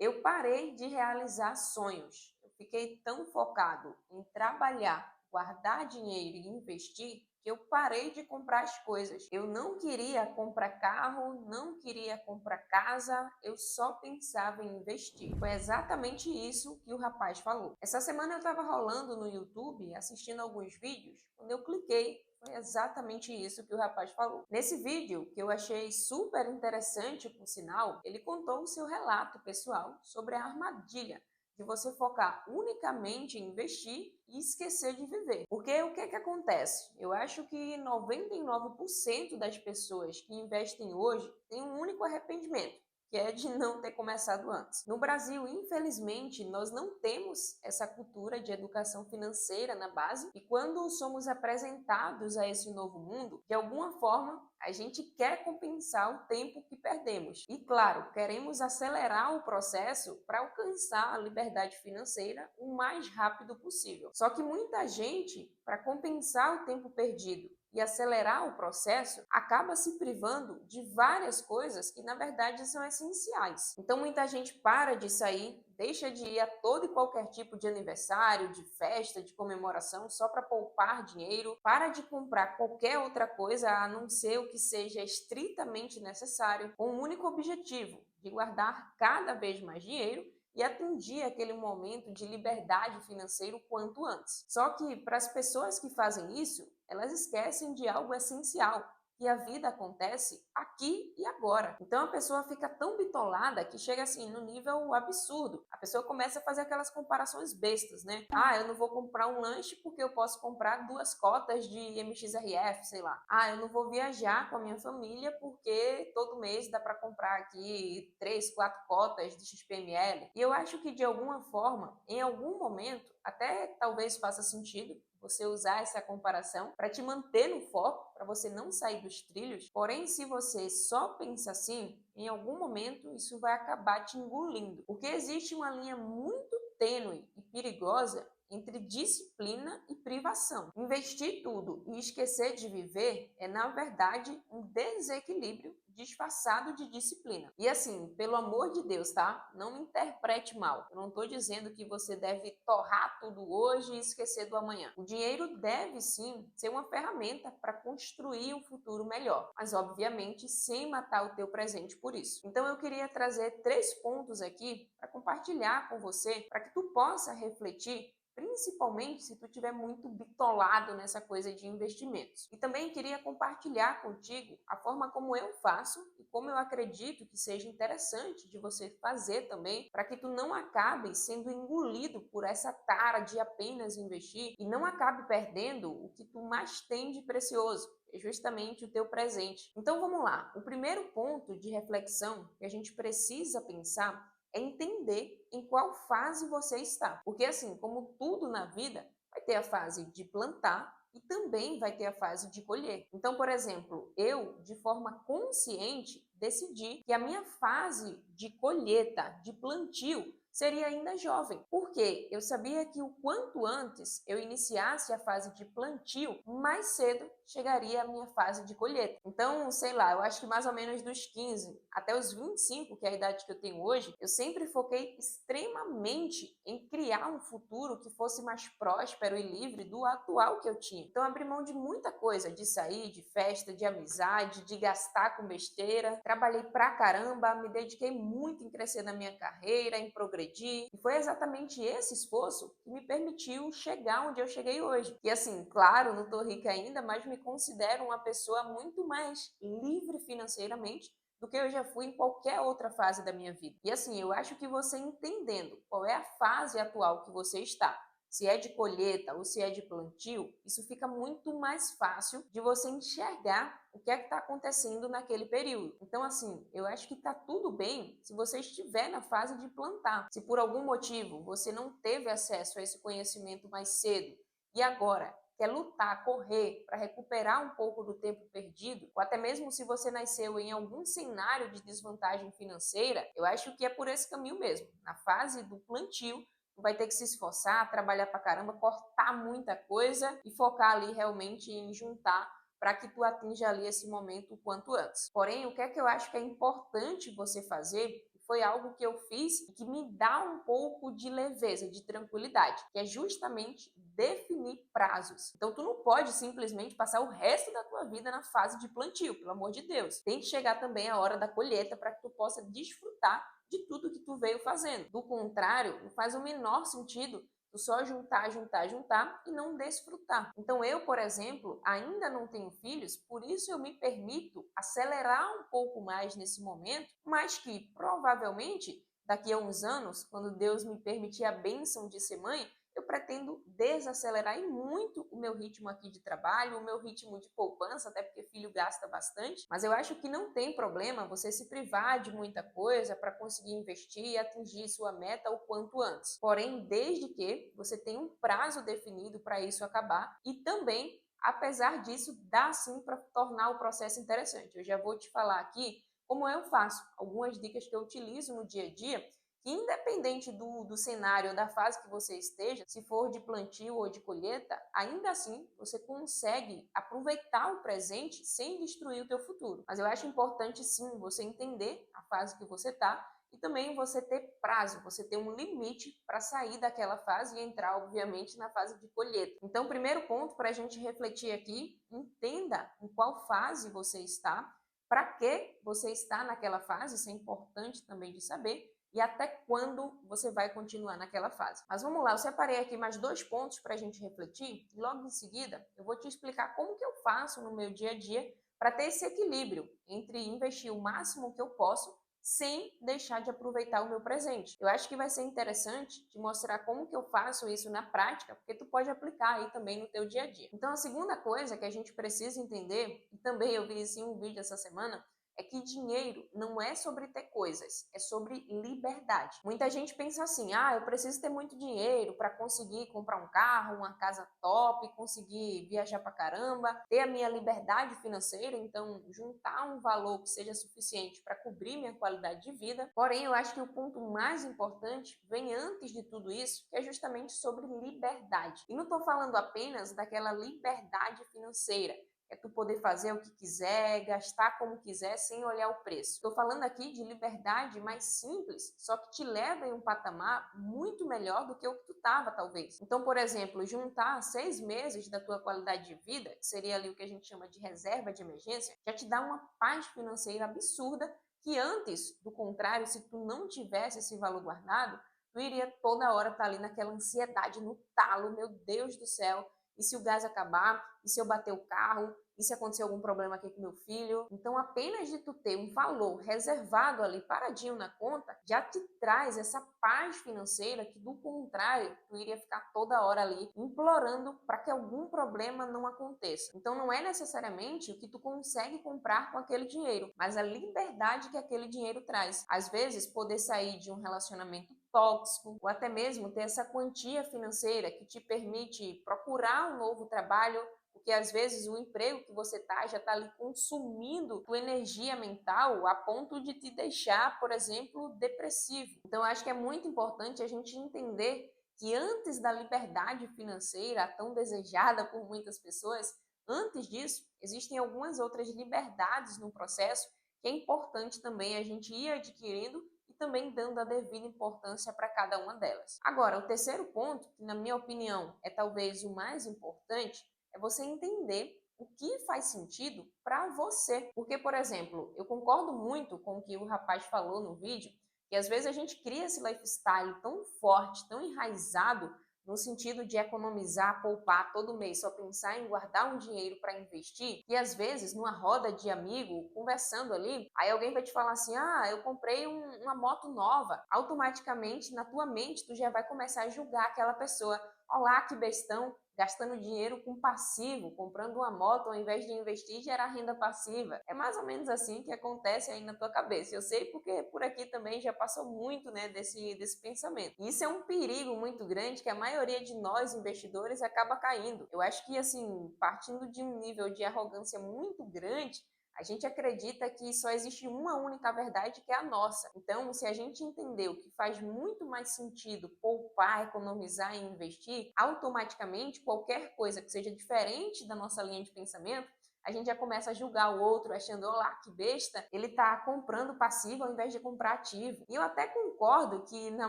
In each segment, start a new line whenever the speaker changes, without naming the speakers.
Eu parei de realizar sonhos. Eu fiquei tão focado em trabalhar, guardar dinheiro e investir que eu parei de comprar as coisas. Eu não queria comprar carro, não queria comprar casa, eu só pensava em investir. Foi exatamente isso que o rapaz falou. Essa semana eu estava rolando no YouTube, assistindo alguns vídeos, quando eu cliquei, foi exatamente isso que o rapaz falou. Nesse vídeo, que eu achei super interessante, por sinal, ele contou o seu relato pessoal sobre a armadilha de você focar unicamente em investir e esquecer de viver. Porque o que é que acontece? Eu acho que 99% das pessoas que investem hoje têm um único arrependimento, que é de não ter começado antes. No Brasil, infelizmente, nós não temos essa cultura de educação financeira na base e quando somos apresentados a esse novo mundo, de alguma forma, a gente quer compensar o tempo que perdemos. E, claro, queremos acelerar o processo para alcançar a liberdade financeira o mais rápido possível. Só que muita gente, para compensar o tempo perdido e acelerar o processo, acaba se privando de várias coisas que, na verdade, são essenciais. Então, muita gente para de sair, deixa de ir a todo e qualquer tipo de aniversário, de festa, de comemoração, só para poupar dinheiro, para de comprar qualquer outra coisa, a não ser o que seja estritamente necessário, com um único objetivo, de guardar cada vez mais dinheiro e atingir aquele momento de liberdade financeira o quanto antes. Só que para as pessoas que fazem isso, elas esquecem de algo essencial, que a vida acontece aqui e agora. Então a pessoa fica tão bitolada que chega assim no nível absurdo. A pessoa começa a fazer aquelas comparações bestas, né? Ah, eu não vou comprar um lanche porque eu posso comprar 2 cotas de MXRF, sei lá. Ah, eu não vou viajar com a minha família porque todo mês dá para comprar aqui 3, 4 cotas de XPML. E eu acho que de alguma forma, em algum momento, até talvez faça sentido você usar essa comparação para te manter no foco, para você não sair dos trilhos. Porém, se você só pensa assim, em algum momento isso vai acabar te engolindo, porque existe uma linha muito tênue e perigosa entre disciplina e privação. Investir tudo e esquecer de viver é, na verdade, um desequilíbrio disfarçado de disciplina. E assim, pelo amor de Deus, tá? Não me interprete mal. Eu não estou dizendo que você deve torrar tudo hoje e esquecer do amanhã. O dinheiro deve sim ser uma ferramenta para construir um futuro melhor, mas obviamente sem matar o teu presente por isso. Então eu queria trazer 3 pontos aqui para compartilhar com você, para que tu possa refletir, principalmente se tu estiver muito bitolado nessa coisa de investimentos. E também queria compartilhar contigo a forma como eu faço e como eu acredito que seja interessante de você fazer também, para que tu não acabe sendo engolido por essa tara de apenas investir e não acabe perdendo o que tu mais tem de precioso, é justamente o teu presente. Então vamos lá. O primeiro ponto de reflexão que a gente precisa pensar é entender em qual fase você está. Porque assim, como tudo na vida, vai ter a fase de plantar e também vai ter a fase de colher. Então, por exemplo, eu, de forma consciente, decidi que a minha fase de colheita, de plantio, seria ainda jovem. Porque eu sabia que o quanto antes eu iniciasse a fase de plantio, mais cedo chegaria a minha fase de colheita. Então, sei lá, eu acho que mais ou menos dos 15 até os 25, que é a idade que eu tenho hoje, eu sempre foquei extremamente em criar um futuro que fosse mais próspero e livre do atual que eu tinha. Então, abri mão de muita coisa, de sair, de festa, de amizade, de gastar com besteira. Trabalhei pra caramba, me dediquei muito em crescer na minha carreira, em progredir. E foi exatamente esse esforço que me permitiu chegar onde eu cheguei hoje. E assim, claro, não tô rica ainda, mas me considero uma pessoa muito mais livre financeiramente do que eu já fui em qualquer outra fase da minha vida. E assim, eu acho que você entendendo qual é a fase atual que você está, se é de colheita ou se é de plantio, isso fica muito mais fácil de você enxergar o que é que está acontecendo naquele período. Então, assim, eu acho que está tudo bem se você estiver na fase de plantar. Se por algum motivo você não teve acesso a esse conhecimento mais cedo e agora quer lutar, correr para recuperar um pouco do tempo perdido, ou até mesmo se você nasceu em algum cenário de desvantagem financeira, eu acho que é por esse caminho mesmo. Na fase do plantio, tu vai ter que se esforçar, trabalhar pra caramba, cortar muita coisa e focar ali realmente em juntar para que tu atinja ali esse momento o quanto antes. Porém, o que é que eu acho que é importante você fazer, foi algo que eu fiz e que me dá um pouco de leveza, de tranquilidade, que é justamente definir prazos. Então, tu não pode simplesmente passar o resto da tua vida na fase de plantio, pelo amor de Deus. Tem que chegar também a hora da colheita para que tu possa desfrutar de tudo que tu veio fazendo. Do contrário, não faz o menor sentido tu só juntar, juntar, juntar e não desfrutar. Então eu, por exemplo, ainda não tenho filhos, por isso eu me permito acelerar um pouco mais nesse momento, mas que provavelmente daqui a uns anos, quando Deus me permitir a bênção de ser mãe, eu pretendo desacelerar e muito o meu ritmo aqui de trabalho, o meu ritmo de poupança, até porque filho gasta bastante. Mas eu acho que não tem problema você se privar de muita coisa para conseguir investir e atingir sua meta o quanto antes. Porém, desde que você tenha um prazo definido para isso acabar e também, apesar disso, dá sim para tornar o processo interessante. Eu já vou te falar aqui como eu faço, algumas dicas que eu utilizo no dia a dia que independente do cenário ou da fase que você esteja, se for de plantio ou de colheita, ainda assim você consegue aproveitar o presente sem destruir o teu futuro. Mas eu acho importante sim você entender a fase que você está e também você ter prazo, você ter um limite para sair daquela fase e entrar, obviamente, na fase de colheita. Então, primeiro ponto para a gente refletir aqui, entenda em qual fase você está, para que você está naquela fase, isso é importante também de saber, e até quando você vai continuar naquela fase. Mas vamos lá, eu separei aqui mais 2 pontos para a gente refletir e logo em seguida eu vou te explicar como que eu faço no meu dia a dia para ter esse equilíbrio entre investir o máximo que eu posso sem deixar de aproveitar o meu presente. Eu acho que vai ser interessante te mostrar como que eu faço isso na prática, porque tu pode aplicar aí também no teu dia a dia. Então a segunda coisa que a gente precisa entender, e também eu vi assim um vídeo essa semana, é que dinheiro não é sobre ter coisas, é sobre liberdade. Muita gente pensa assim, eu preciso ter muito dinheiro para conseguir comprar um carro, uma casa top, conseguir viajar pra caramba, ter a minha liberdade financeira, então juntar um valor que seja suficiente para cobrir minha qualidade de vida. Porém, eu acho que o ponto mais importante vem antes de tudo isso, que é justamente sobre liberdade. E não estou falando apenas daquela liberdade financeira, é tu poder fazer o que quiser, gastar como quiser, sem olhar o preço. Estou falando aqui de liberdade mais simples, só que te leva em um patamar muito melhor do que o que tu estava, talvez. Então, por exemplo, juntar 6 meses da tua qualidade de vida, que seria ali o que a gente chama de reserva de emergência, já te dá uma paz financeira absurda, que antes, do contrário, se tu não tivesse esse valor guardado, tu iria toda hora estar ali naquela ansiedade, no talo, meu Deus do céu, e se o gás acabar? E se eu bater o carro? E se acontecer algum problema aqui com meu filho? Então, apenas de tu ter um valor reservado ali, paradinho na conta, já te traz essa paz financeira que, do contrário, tu iria ficar toda hora ali implorando para que algum problema não aconteça. Então, não é necessariamente o que tu consegue comprar com aquele dinheiro, mas a liberdade que aquele dinheiro traz. Às vezes, poder sair de um relacionamento tóxico, ou até mesmo ter essa quantia financeira que te permite procurar um novo trabalho, porque às vezes o emprego que você tá já está ali consumindo tua energia mental a ponto de te deixar, por exemplo, depressivo. Então, eu acho que é muito importante a gente entender que antes da liberdade financeira tão desejada por muitas pessoas, antes disso, existem algumas outras liberdades no processo que é importante também a gente ir adquirindo e também dando a devida importância para cada uma delas. Agora, o terceiro ponto, que na minha opinião é talvez o mais importante, é você entender o que faz sentido para você. Porque, por exemplo, eu concordo muito com o que o rapaz falou no vídeo, que às vezes a gente cria esse lifestyle tão forte, tão enraizado, no sentido de economizar, poupar todo mês, só pensar em guardar um dinheiro para investir, e às vezes numa roda de amigo, conversando ali, aí alguém vai te falar assim, eu comprei uma moto nova, automaticamente na tua mente tu já vai começar a julgar aquela pessoa, olá que bestão, gastando dinheiro com passivo, comprando uma moto ao invés de investir e gerar renda passiva. É mais ou menos assim que acontece aí na tua cabeça. Eu sei porque por aqui também já passou muito, né, desse pensamento. E isso é um perigo muito grande que a maioria de nós investidores acaba caindo. Eu acho que, assim, partindo de um nível de arrogância muito grande, a gente acredita que só existe uma única verdade, que é a nossa. Então, se a gente entendeu que faz muito mais sentido poupar, economizar e investir, automaticamente qualquer coisa que seja diferente da nossa linha de pensamento, a gente já começa a julgar o outro, achando, olá, que besta, ele tá comprando passivo ao invés de comprar ativo. E eu até concordo que, na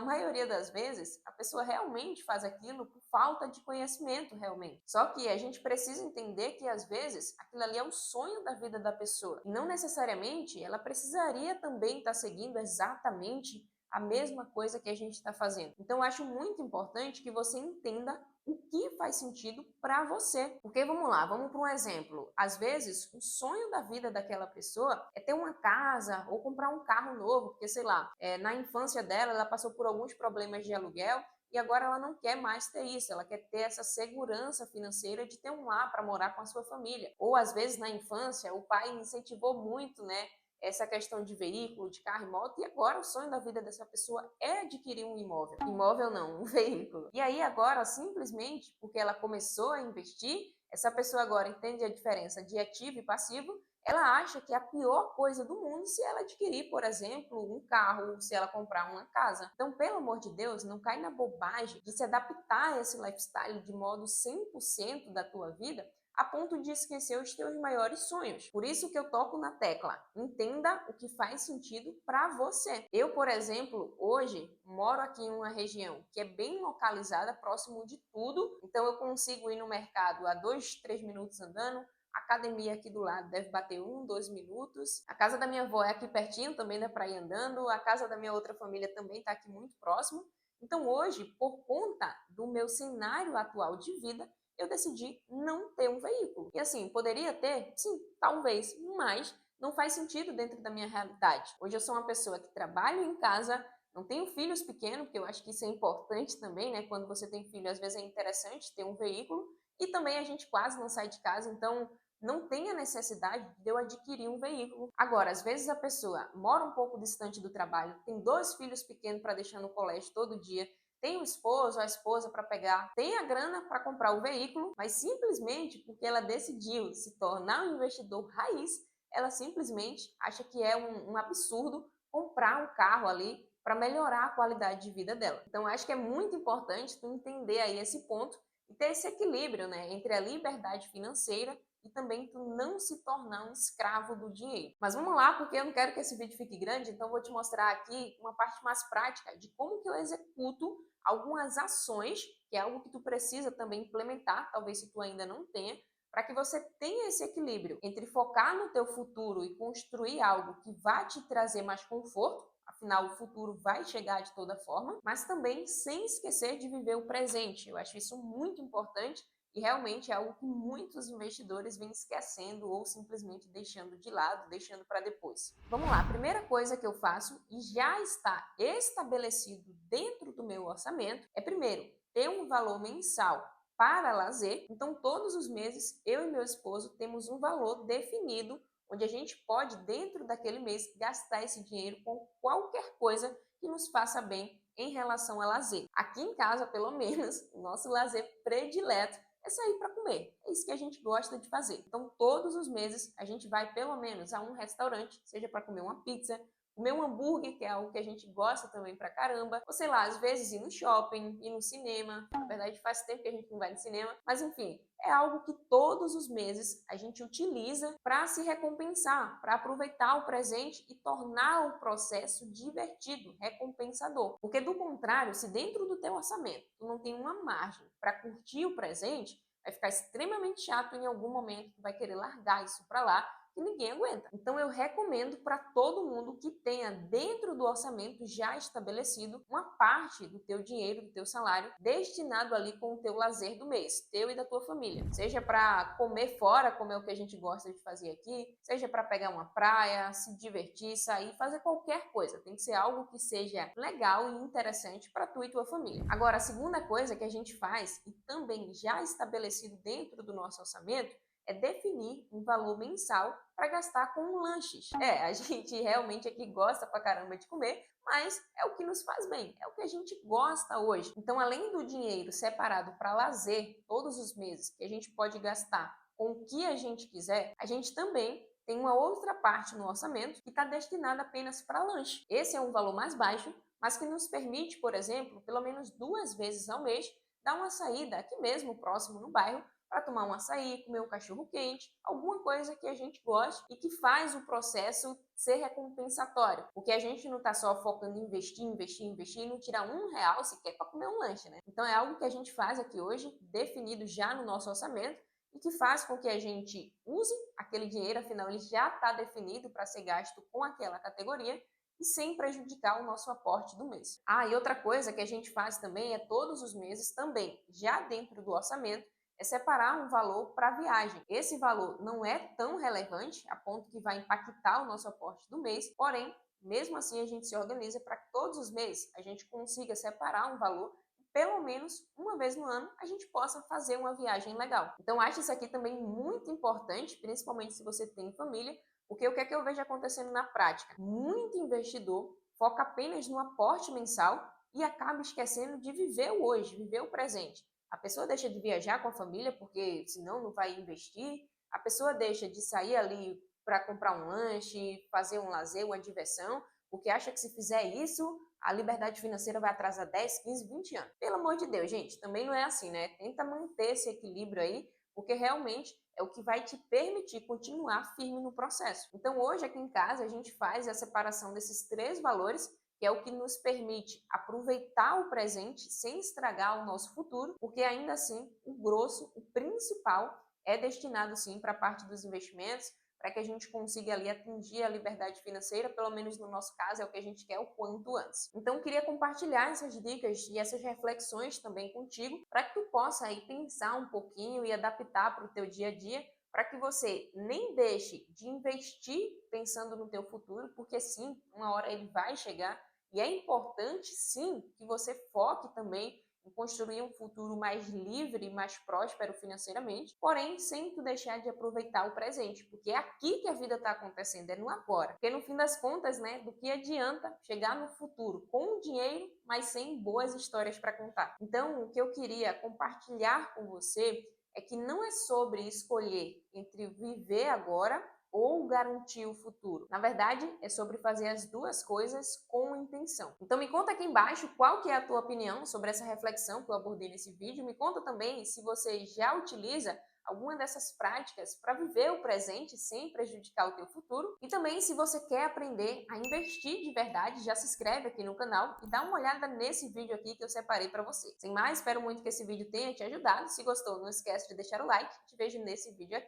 maioria das vezes, a pessoa realmente faz aquilo por falta de conhecimento, realmente. Só que a gente precisa entender que, às vezes, aquilo ali é o sonho da vida da pessoa. E não necessariamente ela precisaria também estar seguindo exatamente a mesma coisa que a gente está fazendo. Então, eu acho muito importante que você entenda o que faz sentido para você. Porque vamos lá, vamos para um exemplo. Às vezes, o sonho da vida daquela pessoa é ter uma casa ou comprar um carro novo, porque sei lá, na infância dela ela passou por alguns problemas de aluguel e agora ela não quer mais ter isso, ela quer ter essa segurança financeira de ter um lar para morar com a sua família. Ou às vezes na infância o pai incentivou muito, né, essa questão de veículo, de carro e moto, e agora o sonho da vida dessa pessoa é adquirir um imóvel. Imóvel não, um veículo. E aí agora, simplesmente porque ela começou a investir, essa pessoa agora entende a diferença de ativo e passivo, ela acha que é a pior coisa do mundo se ela adquirir, por exemplo, um carro, se ela comprar uma casa. Então, pelo amor de Deus, não cai na bobagem de se adaptar a esse lifestyle de modo 100% da tua vida, a ponto de esquecer os teus maiores sonhos. Por isso que eu toco na tecla. Entenda o que faz sentido para você. Eu, por exemplo, hoje moro aqui em uma região que é bem localizada, próximo de tudo. Então eu consigo ir no mercado a 2, 3 minutos andando. A academia aqui do lado deve bater 1, 2 minutos. A casa da minha avó é aqui pertinho, também dá para ir andando. A casa da minha outra família também está aqui muito próximo. Então hoje, por conta do meu cenário atual de vida, eu decidi não ter um veículo. E assim, poderia ter? Sim, talvez, mas não faz sentido dentro da minha realidade. Hoje eu sou uma pessoa que trabalho em casa, não tenho filhos pequenos, porque eu acho que isso é importante também, né? Quando você tem filho, às vezes é interessante ter um veículo. E também a gente quase não sai de casa, então não tem a necessidade de eu adquirir um veículo. Agora, às vezes a pessoa mora um pouco distante do trabalho, tem 2 filhos pequenos para deixar no colégio todo dia, tem o esposo, a esposa para pegar, tem a grana para comprar o veículo, mas simplesmente porque ela decidiu se tornar um investidor raiz, ela simplesmente acha que é um absurdo comprar um carro ali para melhorar a qualidade de vida dela. Então, acho que é muito importante tu entender aí esse ponto e ter esse equilíbrio, né, entre a liberdade financeira e também tu não se tornar um escravo do dinheiro. Mas vamos lá, porque eu não quero que esse vídeo fique grande, então eu vou te mostrar aqui uma parte mais prática de como que eu executo algumas ações, que é algo que tu precisa também implementar, talvez se tu ainda não tenha, para que você tenha esse equilíbrio entre focar no teu futuro e construir algo que vai te trazer mais conforto, afinal o futuro vai chegar de toda forma, mas também sem esquecer de viver o presente. Eu acho isso muito importante e realmente é algo que muitos investidores vêm esquecendo ou simplesmente deixando de lado, deixando para depois. Vamos lá, a primeira coisa que eu faço e já está estabelecido dentro do meu orçamento é, primeiro, ter um valor mensal para lazer. Então, todos os meses, eu e meu esposo temos um valor definido, onde a gente pode, dentro daquele mês, gastar esse dinheiro com qualquer coisa que nos faça bem em relação a lazer. Aqui em casa, pelo menos, o nosso lazer predileto é sair para comer. É isso que a gente gosta de fazer. Então, todos os meses, a gente vai pelo menos a um restaurante, seja para comer uma pizza, comer um hambúrguer, que é algo que a gente gosta também pra caramba, ou sei lá, às vezes ir no shopping, ir no cinema. Na verdade, faz tempo que a gente não vai no cinema, mas enfim, é algo que todos os meses a gente utiliza para se recompensar, para aproveitar o presente e tornar o processo divertido, recompensador. Porque do contrário, se dentro do teu orçamento tu não tem uma margem para curtir o presente, vai ficar extremamente chato em algum momento, tu vai querer largar isso para lá e ninguém aguenta. Então eu recomendo para todo mundo que tenha dentro do orçamento já estabelecido uma parte do teu dinheiro, do teu salário, destinado ali com o teu lazer do mês, teu e da tua família. Seja para comer fora, como é o que a gente gosta de fazer aqui, seja para pegar uma praia, se divertir, sair, fazer qualquer coisa. Tem que ser algo que seja legal e interessante para tu e tua família. Agora, a segunda coisa que a gente faz e também já estabelecido dentro do nosso orçamento é definir um valor mensal para gastar com lanches. A gente realmente aqui gosta pra caramba de comer, mas é o que nos faz bem, é o que a gente gosta hoje. Então, além do dinheiro separado para lazer todos os meses, que a gente pode gastar com o que a gente quiser, a gente também tem uma outra parte no orçamento que está destinada apenas para lanche. Esse é um valor mais baixo, mas que nos permite, por exemplo, pelo menos 2 vezes ao mês, dar uma saída aqui mesmo, próximo no bairro, para tomar um açaí, comer um cachorro quente, alguma coisa que a gente goste e que faz o processo ser recompensatório. Porque a gente não está só focando em investir, investir, investir e não tirar R$ 1 sequer para comer um lanche, né? Então é algo que a gente faz aqui hoje, definido já no nosso orçamento, e que faz com que a gente use aquele dinheiro, afinal ele já está definido para ser gasto com aquela categoria, e sem prejudicar o nosso aporte do mês. Ah, e outra coisa que a gente faz também é todos os meses também, já dentro do orçamento, é separar um valor para viagem. Esse valor não é tão relevante a ponto que vai impactar o nosso aporte do mês, porém, mesmo assim a gente se organiza para que todos os meses a gente consiga separar um valor e pelo menos uma vez no ano a gente possa fazer uma viagem legal. Então acho isso aqui também muito importante, principalmente se você tem família, porque o que é que eu vejo acontecendo na prática? Muito investidor foca apenas no aporte mensal e acaba esquecendo de viver o hoje, viver o presente. A pessoa deixa de viajar com a família porque senão não vai investir. A pessoa deixa de sair ali para comprar um lanche, fazer um lazer, uma diversão, porque acha que se fizer isso, a liberdade financeira vai atrasar 10, 15, 20 anos. Pelo amor de Deus, gente, também não é assim, né? Tenta manter esse equilíbrio aí, porque realmente é o que vai te permitir continuar firme no processo. Então, hoje aqui em casa, a gente faz a separação desses 3 valores, que é o que nos permite aproveitar o presente sem estragar o nosso futuro, porque ainda assim, o grosso, o principal, é destinado sim para a parte dos investimentos, para que a gente consiga ali atingir a liberdade financeira, pelo menos no nosso caso, é o que a gente quer o quanto antes. Então, eu queria compartilhar essas dicas e essas reflexões também contigo, para que tu possa aí pensar um pouquinho e adaptar para o teu dia a dia, para que você nem deixe de investir pensando no teu futuro, porque sim, uma hora ele vai chegar, e é importante sim que você foque também em construir um futuro mais livre e mais próspero financeiramente, porém sem tu deixar de aproveitar o presente, porque é aqui que a vida está acontecendo, é no agora. Porque no fim das contas, né, do que adianta chegar no futuro com dinheiro, mas sem boas histórias para contar. Então, o que eu queria compartilhar com você é que não é sobre escolher entre viver agora ou garantir o futuro. Na verdade, é sobre fazer as duas coisas com intenção. Então me conta aqui embaixo qual que é a tua opinião sobre essa reflexão que eu abordei nesse vídeo. Me conta também se você já utiliza alguma dessas práticas para viver o presente sem prejudicar o teu futuro. E também, se você quer aprender a investir de verdade, já se inscreve aqui no canal e dá uma olhada nesse vídeo aqui que eu separei para você. Sem mais, espero muito que esse vídeo tenha te ajudado. Se gostou, não esquece de deixar o like. Te vejo nesse vídeo aqui.